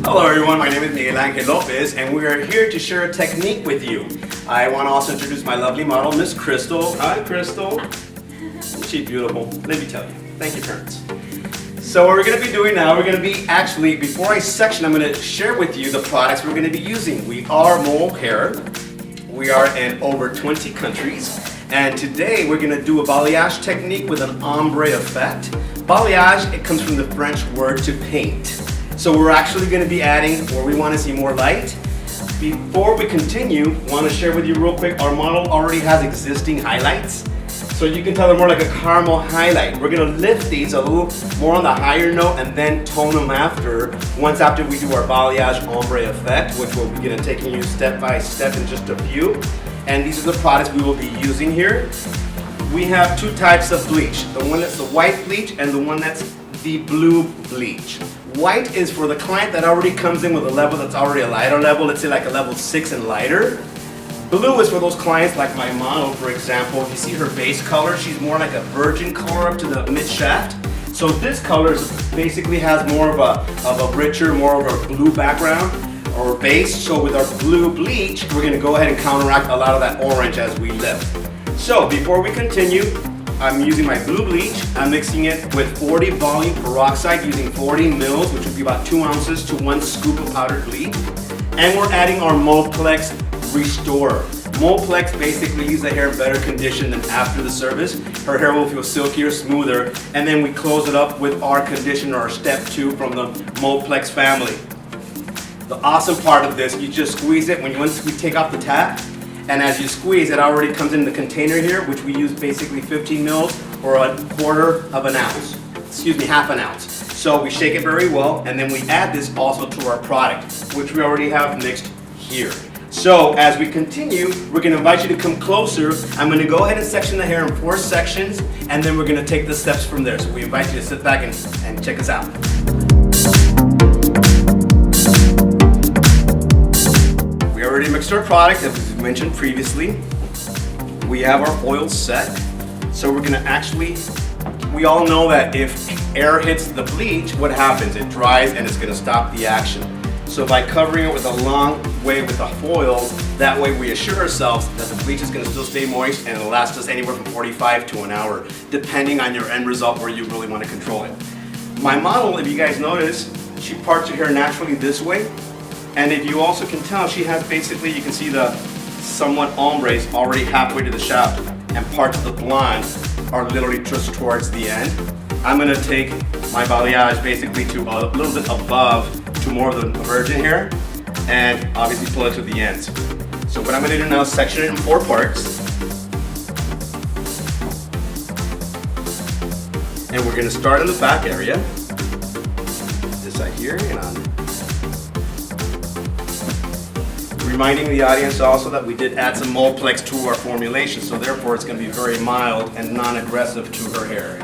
Hello everyone, my name is Miguel Angel Lopez and we are here to share a technique with you. I want to also introduce my lovely model, Miss Crystal. Hi Crystal. She's beautiful, let me tell you. Thank you parents. So what we're going to be doing now, we're going to be actually, before I section, I'm going to share with you the products we're going to be using. We are Moehair. We are in over 20 countries. And today we're going to do a balayage technique with an ombre effect. Balayage, it comes from the French word to paint. So we're actually going to be adding where we want to see more light. Before we continue, I want to share with you real quick, our model already has existing highlights. So you can tell they're more like a caramel highlight. We're going to lift these a little more on the higher note and then tone them once after we do our balayage ombre effect, which we'll begin taking you step by step in just a few. And these are the products we will be using here. We have two types of bleach, the one that's the white bleach and the one that's the blue bleach. White is for the client that already comes in with a level that's already a lighter level, let's say like a level 6 and lighter. Blue is for those clients like my model, for example. If you see her base color, she's more like a virgin color up to the mid shaft. So this color basically has more of a richer, more of a blue background or base. So with our blue bleach, we're going to go ahead and counteract a lot of that orange as we lift. So before we continue, I'm using my blue bleach. I'm mixing it with 40 volume peroxide using 40 mils, which would be about 2 ounces to 1 scoop of powdered bleach. And we're adding our Moeplex Restorer. Moeplex basically leaves the hair in better condition than after the service. Her hair will feel silkier, smoother, and then we close it up with our conditioner, our step 2 from the Moeplex family. The awesome part of this, you just squeeze it once we take off the tap. And as you squeeze, it already comes in the container here, which we use basically 15 mils or a quarter of an ounce. Excuse me, half an ounce. So we shake it very well, and then we add this also to our product, which we already have mixed here. So as we continue, we're going to invite you to come closer. I'm going to go ahead and section the hair in 4 sections, and then we're going to take the steps from there. So we invite you to sit back and check us out. We already mixed our product, as we mentioned previously. We have our oil set. So we're going to we all know that if air hits the bleach, what happens? It dries and it's going to stop the action. So by covering it with a long way with the foils, that way we assure ourselves that the bleach is going to still stay moist and it'll last us anywhere from 45 to an hour, depending on your end result where you really want to control it. My model, if you guys notice, she parts her hair naturally this way. And if you also can tell, she has basically, you can see the somewhat ombres already halfway to the shaft, and parts of the blonde are literally just towards the end. I'm going to take my balayage basically to a little bit above to more of the virgin hair, and obviously pull it to the ends. So what I'm going to do now is section it in 4 parts. And we're going to start in the back area, this side here, and on. Reminding the audience also that we did add some Moeplex to our formulation, so therefore it's going to be very mild and non-aggressive to her hair.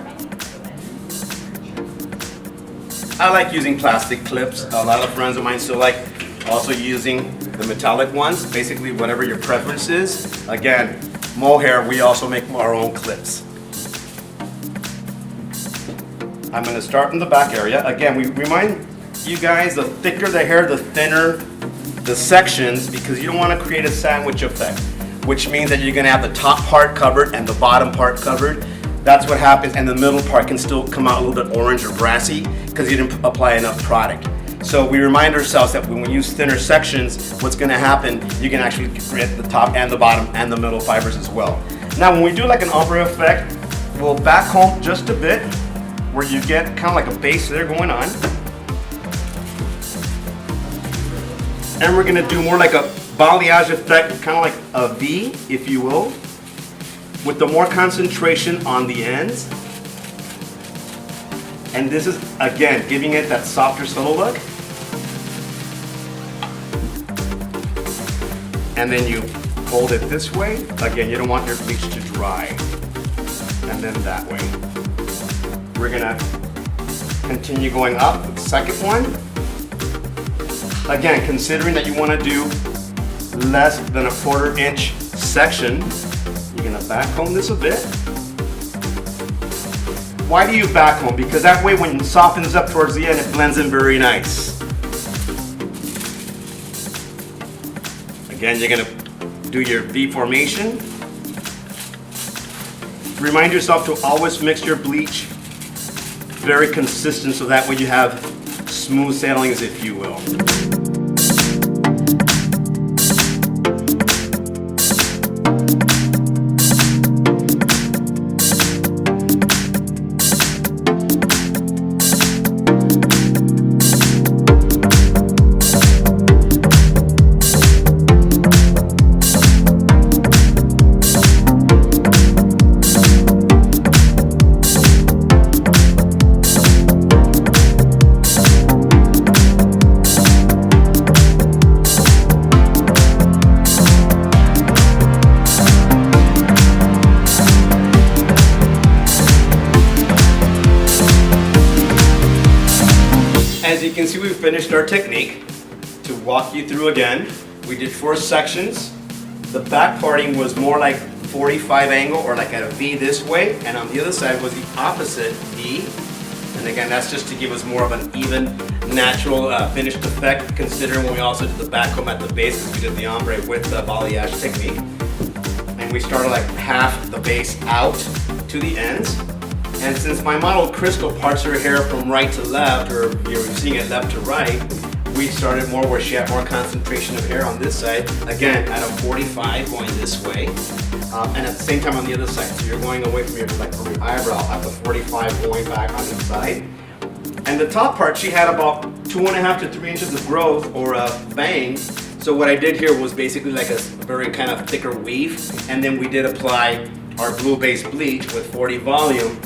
I like using plastic clips. A lot of friends of mine still like also using the metallic ones, basically whatever your preference is. Again, Moehair, we also make our own clips. I'm going to start in the back area. Again, we remind you guys, the thicker the hair, the thinner the sections, because you don't want to create a sandwich effect, which means that you're going to have the top part covered and the bottom part covered. That's what happens, and the middle part can still come out a little bit orange or brassy because you didn't apply enough product. So we remind ourselves that when we use thinner sections, what's going to happen, you can actually create the top and the bottom and the middle fibers as well. Now when we do like an ombre effect, we'll back home just a bit where you get kind of like a base there going on. And we're going to do more like a balayage effect, kind of like a V, if you will, with the more concentration on the ends. And this is, again, giving it that softer, subtle look. And then you hold it this way. Again, you don't want your bleach to dry. And then that way. We're going to continue going up with the second one. Again, considering that you want to do less than a 1/4 inch section, you're going to back comb this a bit. Why do you backcomb? Because that way when it softens up towards the end, it blends in very nice. Again, you're gonna do your V formation. Remind yourself to always mix your bleach very consistent so that way you have smooth sailings, if you will. As you can see, we've finished our technique. To walk you through again, we did 4 sections. The back parting was more like 45 angle or like at a V this way, and on the other side was the opposite V. And again, that's just to give us more of an even, natural finished effect, considering when we also did the back comb at the base, because we did the ombre with the balayage technique. And we started like half the base out to the ends. And since my model Crystal parts her hair from right to left, or you're seeing it left to right, we started more where she had more concentration of hair on this side, again at a 45 going this way, and at the same time on the other side. So you're going away from your, like from your eyebrow at the 45 going back on each side. And the top part, she had about 2.5 to 3 inches of growth or a bang. So what I did here was basically like a very kind of thicker weave, and then we did apply our blue-based bleach with 40 volume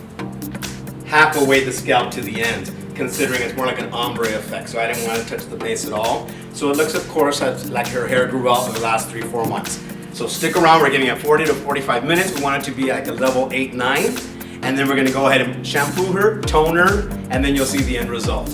half away the scalp to the end, considering it's more like an ombre effect, so I didn't want to touch the base at all. So it looks, of course, like her hair grew out in the last 3-4 months. So stick around, we're getting at 40 to 45 minutes. We want it to be like a level 8-9, and then we're going to go ahead and shampoo her, tone her, and then you'll see the end result.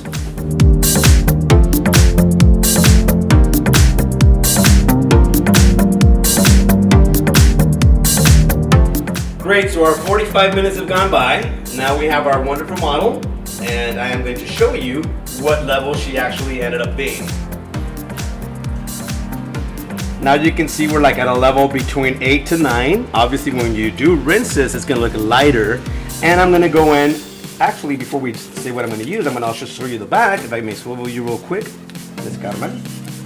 Great, so our 45 minutes have gone by. Now we have our wonderful model, and I am going to show you what level she actually ended up being. Now you can see we're like at a level between 8 to 9. Obviously when you do rinse this, it's going to look lighter. And I'm going to go in, actually before we say what I'm going to use, I'm going to also show you the back. If I may swivel you real quick.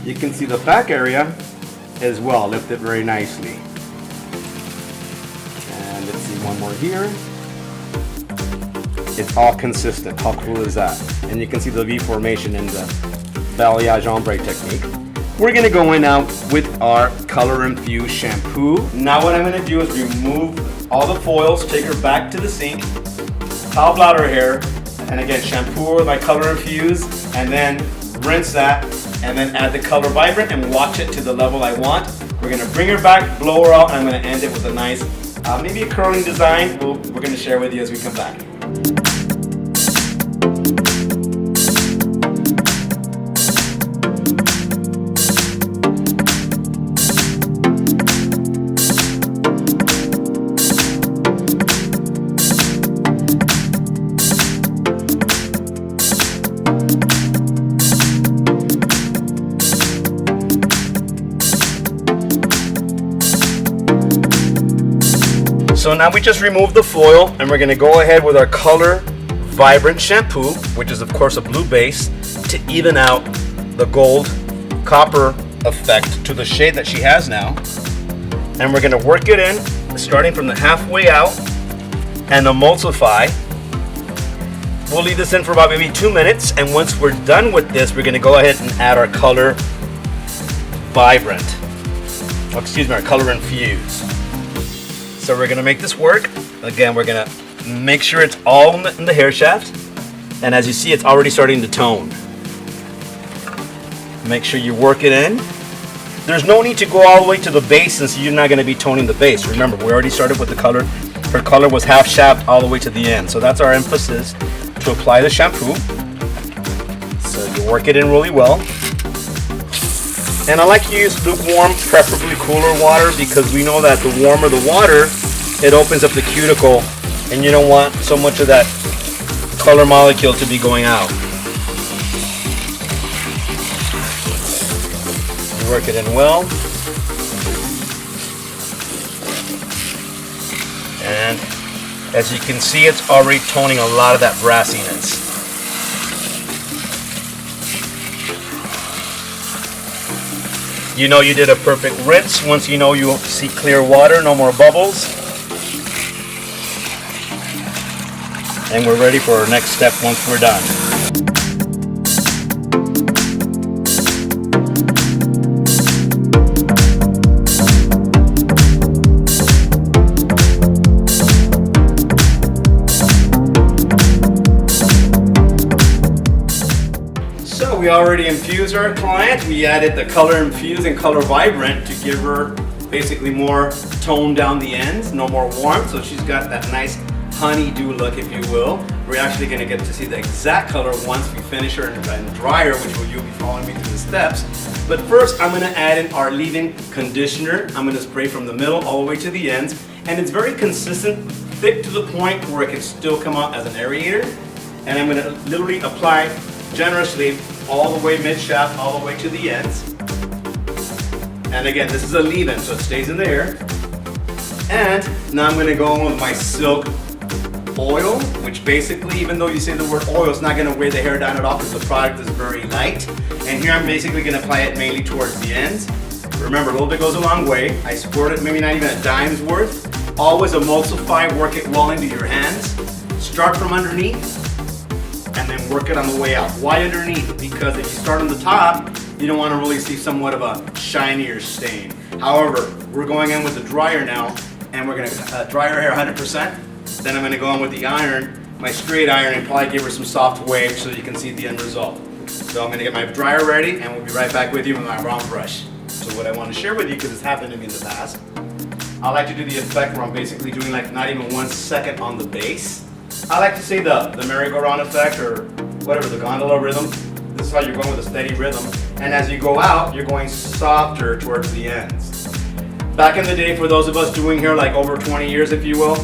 You can see the back area as well, lifted very nicely. And let's see one more here. It's all consistent. How cool is that? And you can see the V formation in the balayage ombre technique. We're gonna go in now with our color infused shampoo. Now what I'm gonna do is remove all the foils, take her back to the sink, towel out her hair, and again shampoo her with my color infused, and then rinse that, and then add the color vibrant and watch it to the level I want. We're gonna bring her back, blow her out, and I'm gonna end it with a nice, maybe a curling design. We're gonna share with you as we come back. So now we just removed the foil, and we're going to go ahead with our Color Vibrant shampoo, which is of course a blue base, to even out the gold copper effect to the shade that she has now. And we're going to work it in, starting from the halfway out, and emulsify. We'll leave this in for about maybe 2 minutes, and once we're done with this, we're going to go ahead and add our Color Vibrant. Oh, excuse me, our Color Infuse. So we're going to make this work. Again, we're going to make sure it's all in the hair shaft. And as you see, it's already starting to tone. Make sure you work it in. There's no need to go all the way to the base since you're not going to be toning the base. Remember, we already started with the color. Her color was half shaft all the way to the end. So that's our emphasis to apply the shampoo. So you work it in really well. And I like to use lukewarm, preferably cooler water, because we know that the warmer the water, it opens up the cuticle, and you don't want so much of that color molecule to be going out. Work it in well. And as you can see, it's already toning a lot of that brassiness. You know you did a perfect rinse once you know you see clear water, no more bubbles. And we're ready for our next step once we're done. We already infused our client. We added the color infused and color vibrant to give her basically more tone down the ends, no more warmth. So she's got that nice honeydew look, if you will. We're actually going to get to see the exact color once we finish her in the dryer, which you'll be following me through the steps. But first, I'm going to add in our leave-in conditioner. I'm going to spray from the middle all the way to the ends, and it's very consistent, thick to the point where it can still come out as an aerator. And I'm going to literally apply generously all the way mid-shaft, all the way to the ends. And again, this is a leave-in, so it stays in there. And now I'm going to go in with my silk oil, which basically, even though you say the word oil, it's not going to weigh the hair down at all because the product is very light. And here I'm basically going to apply it mainly towards the ends. Remember, a little bit goes a long way. I squirt it, maybe not even a dime's worth. Always emulsify, work it well into your hands. Start from underneath and then work it on the way out. Why underneath? Because if you start on the top, you don't want to really see somewhat of a shinier stain. However, we're going in with the dryer now, and we're going to dry her hair 100%. Then I'm going to go in with the iron, my straight iron, and probably give her some soft waves so you can see the end result. So I'm going to get my dryer ready, and we'll be right back with you with my round brush. So what I want to share with you, because it's happened to me in the past, I like to do the effect where I'm basically doing like not even 1 second on the base. I like to say the merry-go-round effect, or whatever, the gondola rhythm. This is how you're going with a steady rhythm. And as you go out, you're going softer towards the ends. Back in the day, for those of us doing hair like over 20 years, if you will,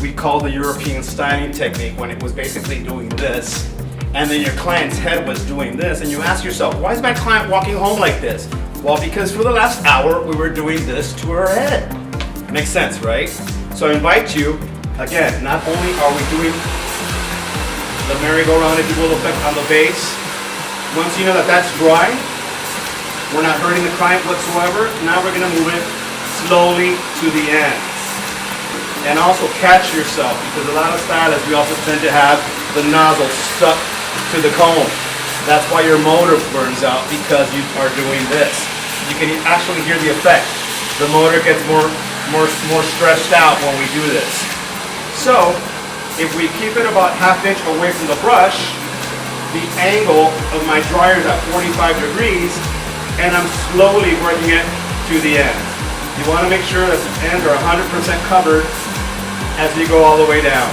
we called the European styling technique when it was basically doing this. And then your client's head was doing this. And you ask yourself, why is my client walking home like this? Well, because for the last hour, we were doing this to her head. Makes sense, right? So I invite you, again, not only are we doing the merry-go-round, if you will, effect on the base. Once you know that that's dry, we're not hurting the client whatsoever. Now we're going to move it slowly to the ends. And also catch yourself, because a lot of stylists, we also tend to have the nozzle stuck to the comb. That's why your motor burns out, because you are doing this. You can actually hear the effect. The motor gets more stressed out when we do this. So, if we keep it about ½ inch away from the brush, the angle of my dryer is at 45 degrees, and I'm slowly working it to the end. You want to make sure that the ends are 100% covered as you go all the way down.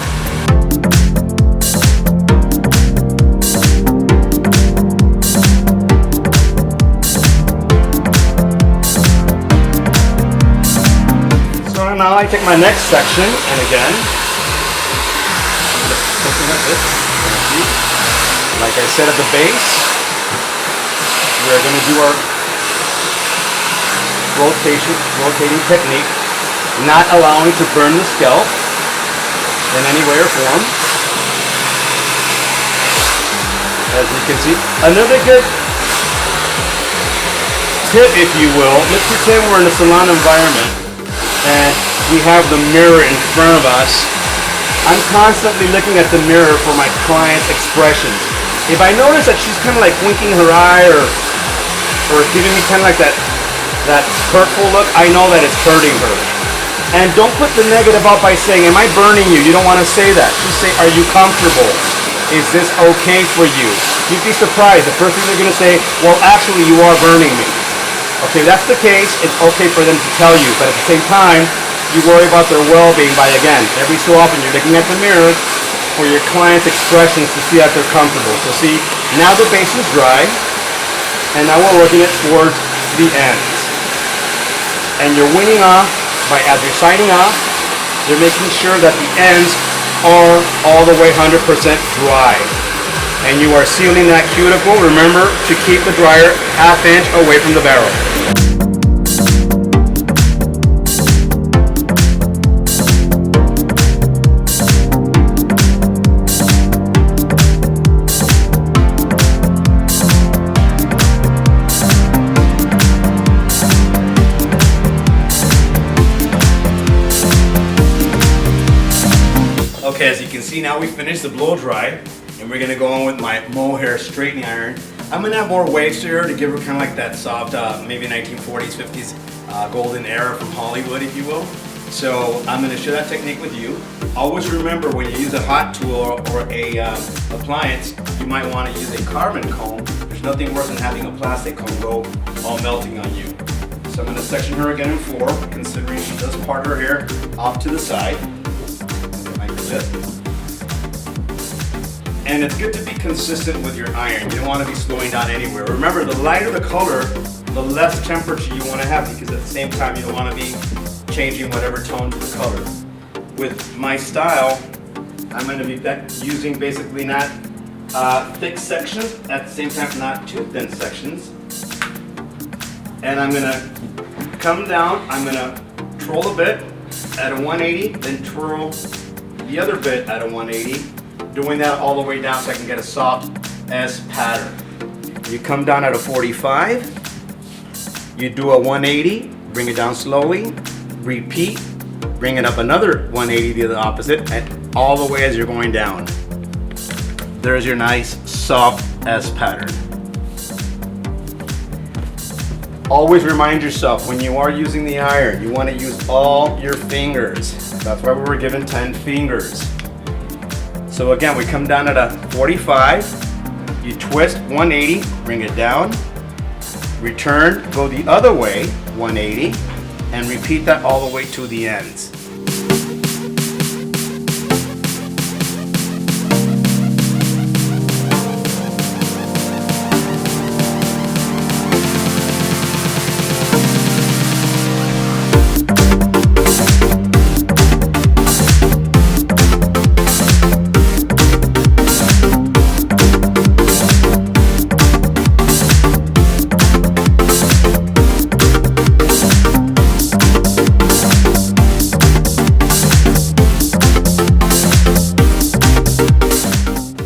So now I take my next section, and again, something like this. Like I said at the base, we're going to do our rotating technique, not allowing to burn the scalp in any way or form. As you can see, another good tip, if you will, let's pretend we're in a salon environment and we have the mirror in front of us. I'm constantly looking at the mirror for my client's expressions. If I notice that she's kind of like winking her eye or giving me kind of like that hurtful look, I know that it's hurting her. And don't put the negative out by saying, am I burning you? You don't want to say that. Just say, are you comfortable? Is this okay for you? You'd be surprised. The first thing they're going to say, well, actually, you are burning me. Okay, that's the case. It's okay for them to tell you. But at the same time, you worry about their well-being by, again, every so often you're looking at the mirror for your client's expressions to see that they're comfortable. So see, now the base is dry, and now we're working it towards the ends. And you're weaning off by, as you're signing off, you're making sure that the ends all the way 100% dry. And you are sealing that cuticle. Remember to keep the dryer ½ inch away from the barrel. Okay, as you can see now we finished the blow dry, and we're gonna go on with my Moehair straightening iron. I'm gonna have more waves here to give her kind of like that soft, maybe 1940s, 50s golden era from Hollywood, if you will. So I'm gonna share that technique with you. Always remember when you use a hot tool or a appliance, you might want to use a carbon comb. There's nothing worse than having a plastic comb go all melting on you. So I'm gonna section her again in 4, considering she does part her hair off to the side. And it's good to be consistent with your iron. You don't want to be slowing down anywhere. Remember, the lighter the color, the less temperature you want to have, because at the same time you don't want to be changing whatever tone to the color. With my style, I'm going to be using basically not thick sections, at the same time not too thin sections. And I'm going to come down, I'm going to twirl a bit at a 180, then twirl the other bit at a 180, doing that all the way down so I can get a soft S pattern. You come down at a 45, you do a 180, bring it down slowly, repeat, bring it up another 180 the opposite, and all the way as you're going down. There's your nice soft S pattern. Always remind yourself when you are using the iron, you want to use all your fingers. That's why we were given 10 fingers. So again, we come down at a 45, you twist 180, bring it down, return, go the other way, 180, and repeat that all the way to the ends.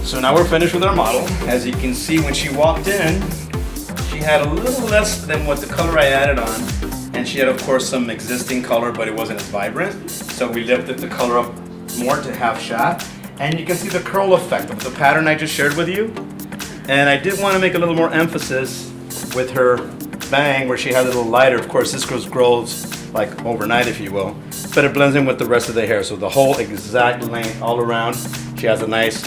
So now we're finished with our model. As you can see, when she walked in, she had a little less than what the color I added on. And she had, of course, some existing color, but it wasn't as vibrant. So we lifted the color up more to half shaft. And you can see the curl effect of the pattern I just shared with you. And I did want to make a little more emphasis with her bang, where she had a little lighter. Of course, this grows like overnight, if you will. But it blends in with the rest of the hair. So the whole exact length all around. She has a nice,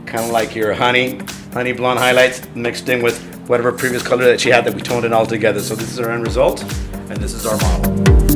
kind of like your honey blonde highlights mixed in with whatever previous color that she had that we toned it all together. So this is our end result, and this is our model.